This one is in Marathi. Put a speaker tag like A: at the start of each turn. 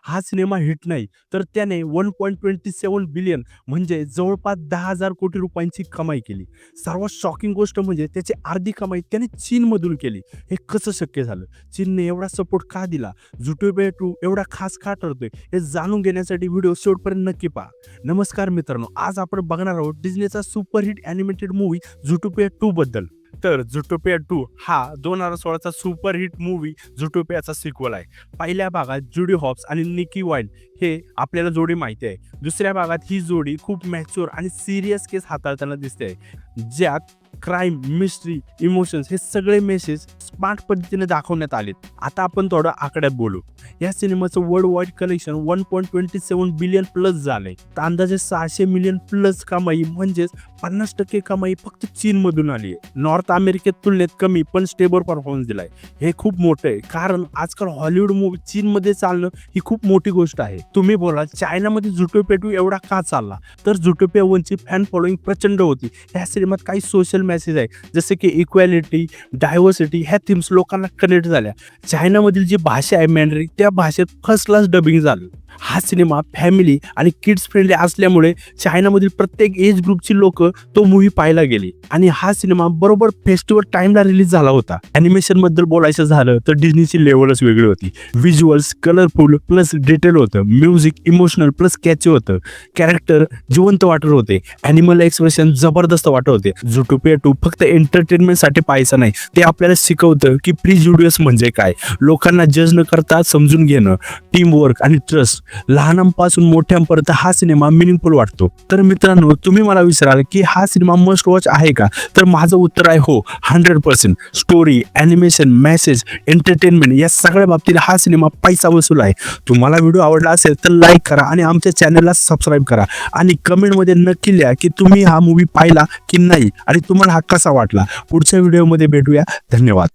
A: हा सिनेमा हिट नाही तर त्याने 1.27 बिलियन म्हणजे जवळपास 10,000 कोटी रुपयांची कमाई केली. सर्वात शॉकिंग गोष्ट म्हणजे त्याची अर्धी कमाई त्याने चीनमधून केली. हे कसं शक्य झालं? चीनने एवढा सपोर्ट का दिला? झुटोपिया 2 एवढा खास का ठरतोय? हे जाणून घेण्यासाठी व्हिडिओ शेवटपर्यंत नक्की पहा. नमस्कार मित्रांनो, आज आपण बघणार आहोत डिझनीचा सुपरहिट ॲनिमेटेड मूव्ही झुटोपिया 2 बद्दल. तर झुटोपिया 2 हा 2016चा सुपरहिट मूव्ही झुटोपियाचा सिक्वल आहे. पहिल्या भागात जुडी हॉब्स आणि निकी वाइल्ड हे आपल्याला जोडी माहिती आहे. दुसऱ्या भागात ही जोडी खूप मॅच्युअर आणि सिरियस केस हाताळताना दिसते आहे, ज्यात क्राईम, मिस्ट्री, इमोशन्स हे सगळे मेसेज स्मार्ट पद्धतीने दाखवण्यात आलेत. आता आपण थोडं आकड्यात बोलू. या सिनेमाचं world wide collection 1.27 billion plus झालंय. तर अंदाजे 600 मिलियन प्लस कमाई म्हणजेच 50% कमाई फक्त चीनमधून आली आहे. नॉर्थ अमेरिकेत तुलनेत कमी पण स्टेबल परफॉर्मन्स दिलाय. हे खूप मोठं आहे, कारण आजकाल हॉलिवूड मूव्ही चीनमध्ये चालणं ही खूप मोठी गोष्ट आहे. तुम्ही बोला चायनामध्ये झुटोपिया 2 एवढा का चालला? तर झुटोपिया 1 ची फॅन फॉलोइंग प्रचंड होती. या सिनेमात काही सोशल मेसेज आहे, जसे की इक्वॅलिटी, डायव्हर्सिटी ह्या थीम्स लोकांना कनेक्ट झाल्या. चायनामधील जी भाषा आहे मॅन्डरिन, त्या भाषेत फर्स्ट क्लास डबिंग झालं. हा सिनेमा फॅमिली आणि किड्स फ्रेंडली असल्यामुळे चायनामधील प्रत्येक एज ग्रुपची लोक तो मूव्ही पाहायला गेली. आणि हा सिनेमा बरोबर फेस्टिवल टाइमला रिलीज झाला होता. ॲनिमेशन बद्दल बोलायचं झालं तर डिझनीची लेवलच वेगळी होती. व्हिज्युअल्स कलरफुल प्लस डिटेल होतं, म्युझिक इमोशनल प्लस कॅची होतं, कॅरेक्टर जिवंत वाटत होते, ॲनिमल एक्सप्रेशन जबरदस्त वाटत होते. झुटोपिया 2 फक्त एंटरटेनमेंटसाठी पाहायचं नाही, ते आपल्याला शिकवतं की प्रिज्युडियस म्हणजे काय, लोकांना जज न करता समजून घेणं, टीमवर्क आणि ट्रस्ट. लहानांपासून मोठ्यांपर्यंत हा सिनेमा मिनिंगफुल वाटतो. तर मित्रांनो, तुम्ही मला विचाराल की हा सिनेमा मस्ट वॉच आहे का? तर माझं उत्तर आहे हो, 100%. स्टोरी, ॲनिमेशन, मेसेज, एंटरटेनमेंट या सगळ्या बाबतीत हा सिनेमा पैसा वसूल आहे. तुम्हाला व्हिडिओ आवडला असेल तर लाईक करा आणि आमच्या चॅनलला सबस्क्राईब करा आणि कमेंटमध्ये नक्की लिहा की तुम्ही हा मूव्ही पाहिला की नाही आणि तुम्हाला हा कसा वाटला. पुढच्या व्हिडिओमध्ये भेटूया. धन्यवाद.